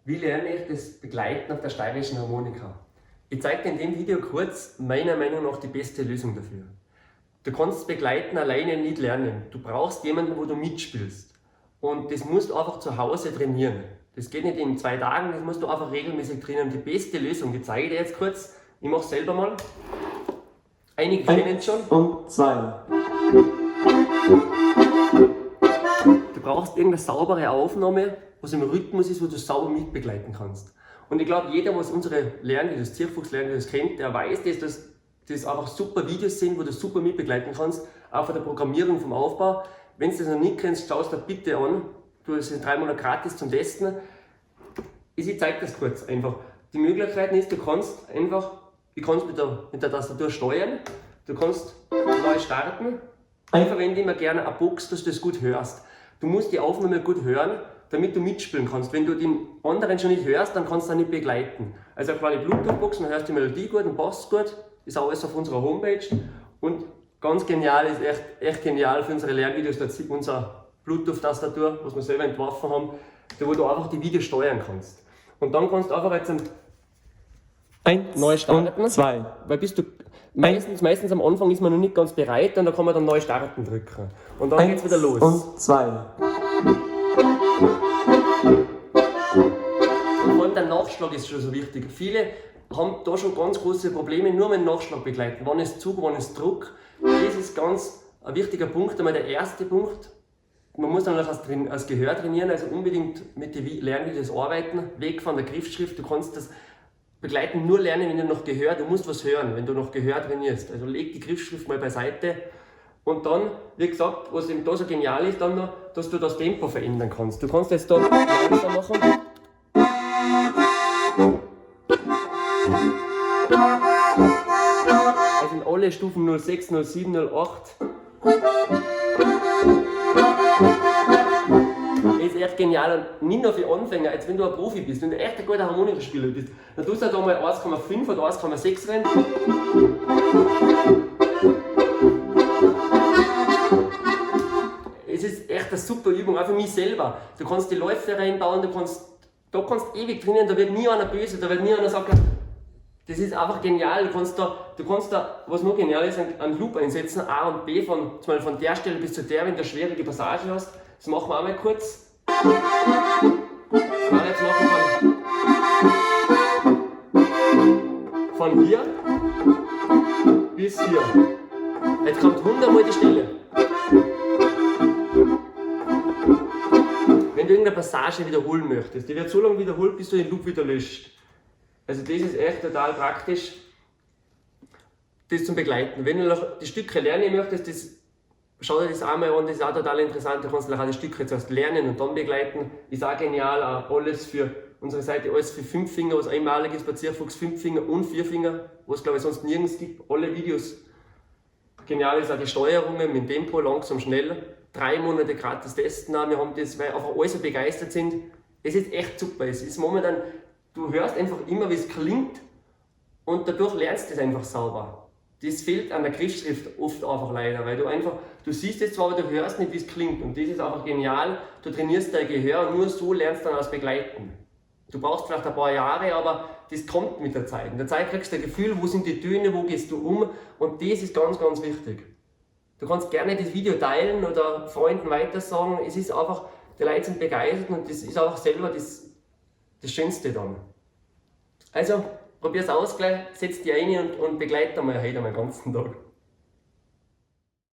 Wie lerne ich das Begleiten auf der steirischen Harmonika? Ich zeige dir in dem Video kurz meiner Meinung nach die beste Lösung dafür. Du kannst Begleiten alleine nicht lernen. Du brauchst jemanden, wo du mitspielst. Und das musst du einfach zu Hause trainieren. Das geht nicht in 2 Tagen, das musst du einfach regelmäßig trainieren. Die beste Lösung, die zeige ich dir jetzt kurz. Ich mache es selber mal. Einige kennen es schon. Und 2. Du brauchst irgendeine saubere Aufnahme, was im Rhythmus ist, wo du sauber mitbegleiten kannst. Und ich glaube, jeder, was unsere Lernvideos, Zierfuchs-Lernvideos kennt, der weiß, dass das einfach super Videos sind, wo du super mitbegleiten kannst, auch von der Programmierung, vom Aufbau. Wenn du das noch nicht kennst, schau es dir bitte an. Es sind 3 Monate gratis zum Testen. Ich zeige das kurz einfach. Die Möglichkeit ist, du kannst einfach, mit der Tastatur steuern, du kannst neu starten. Ich verwende immer gerne eine Box, dass du das gut hörst. Du musst die Aufnahme gut hören, damit du mitspielen kannst. Wenn du den anderen schon nicht hörst, dann kannst du auch nicht begleiten. Also eine kleine Bluetooth-Box, dann hörst du die Melodie gut und passt gut. Ist auch alles auf unserer Homepage. Und ganz genial, ist echt genial für unsere Lernvideos, unsere Bluetooth-Tastatur, was wir selber entworfen haben, wo du einfach die Videos steuern kannst. Und dann kannst du einfach jetzt neu starten. Und 2. Weil meistens am Anfang ist man noch nicht ganz bereit und da kann man dann neu starten drücken. Und dann geht's wieder los. Und 2. Und der Nachschlag ist schon so wichtig. Viele haben da schon ganz große Probleme, nur mit dem Nachschlag begleiten. Wann ist Zug, wann ist Druck. Das ist ganz ein wichtiger Punkt. Einmal der erste Punkt. Man muss dann als Gehör trainieren, also unbedingt mit den Lernvideos arbeiten. Weg von der Griffschrift. Du kannst das Begleiten nur lernen, wenn du noch Gehör, du musst was hören, wenn du noch Gehör trainierst. Also leg die Griffschrift mal beiseite. Und dann, wie gesagt, was eben da so genial ist, dann noch, dass du das Tempo verändern kannst. Du kannst jetzt da langsam machen. Das sind alle Stufen 06, 07, 08. Das ist echt genial und nicht nur für Anfänger, als wenn du ein Profi bist, wenn du echt ein guter Harmonikaspieler bist, dann tust du da mal 1,5 oder 1,6 rein. Es ist echt eine super Übung, auch für mich selber. Du kannst die Läufe reinbauen, da kannst du ewig trainieren, da wird nie einer böse, da wird nie einer sagen, das ist einfach genial. Du kannst da, was noch genial ist, einen Loop einsetzen, A und B, zum Beispiel von der Stelle bis zu der, wenn du eine schwierige Passage hast. Das machen wir einmal kurz. Jetzt machen wir von hier bis hier. Jetzt kommt 100 Mal die Stelle. Wenn du irgendeine Passage wiederholen möchtest, die wird so lange wiederholt, bis du den Loop wieder löscht. Also das ist echt total praktisch, das zum Begleiten. Wenn du noch die Stücke lernen möchtest, schau dir das einmal an, das ist auch total interessant. Du kannst auch die Stücke zuerst lernen und dann begleiten. Ist auch genial, auch alles für unsere Seite, alles für 5 Finger, was einmalig ist bei Zierfuchs, 5 Finger und 4 Finger, was glaube ich sonst nirgends gibt. Alle Videos. Genial ist auch die Steuerungen mit Tempo, langsam, schnell. 3 Monate gratis testen auch. Wir haben das, weil einfach alle so begeistert sind. Es ist echt super. Es ist momentan, du hörst einfach immer, wie es klingt und dadurch lernst du es einfach sauber. Das fehlt an der Griffschrift oft einfach leider, weil du siehst es zwar, aber du hörst nicht, wie es klingt. Und das ist einfach genial. Du trainierst dein Gehör und nur so lernst du dann aus Begleiten. Du brauchst vielleicht ein paar Jahre, aber das kommt mit der Zeit. In der Zeit kriegst du ein Gefühl, wo sind die Töne, wo gehst du um, und das ist ganz, ganz wichtig. Du kannst gerne das Video teilen oder Freunden weitersagen. Es ist einfach, die Leute sind begeistert und das ist auch selber das Schönste dann. Also, probier's aus gleich, setz dich ein und begleite mal heute den ganzen Tag.